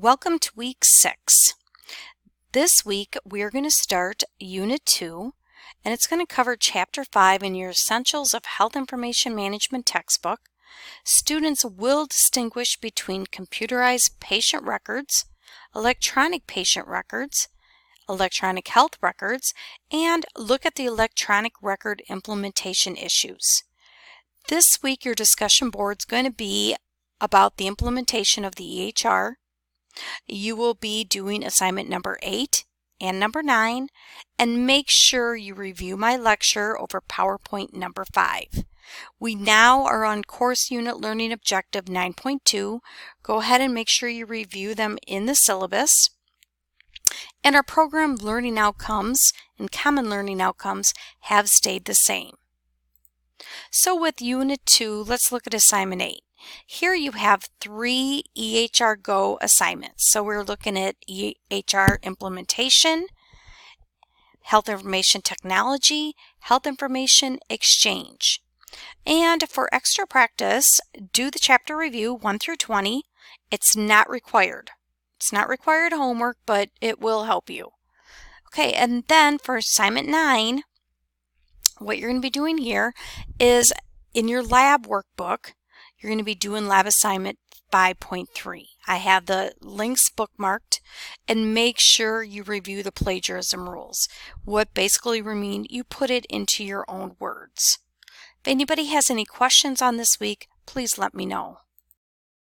Welcome to week 6. This week we're going to start Unit 2 and it's going to cover Chapter 5 in your Essentials of Health Information Management textbook. Students will distinguish between computerized patient records, electronic patient records, electronic health records, and look at the electronic record implementation issues. This week your discussion board is going to be about the implementation of the EHR. You will be doing assignment number 8 and number 9, and make sure you review my lecture over PowerPoint number 5. We now are on Course Unit Learning Objective 9.2. Go ahead and make sure you review them in the syllabus. And our program learning outcomes and common learning outcomes have stayed the same. So with Unit 2, let's look at Assignment 8. Here you have 3 EHR Go assignments. So we're looking at EHR implementation, health information technology, health information exchange. And for extra practice, do the chapter review 1 through 20. It's not required. It's not required homework, but it will help you. Okay, and then for assignment 9, what you're going to be doing here is in your lab workbook, you're going to be doing lab assignment 5.3. I have the links bookmarked, and make sure you review the plagiarism rules. What basically mean you put it into your own words. If anybody has any questions on this week, please let me know.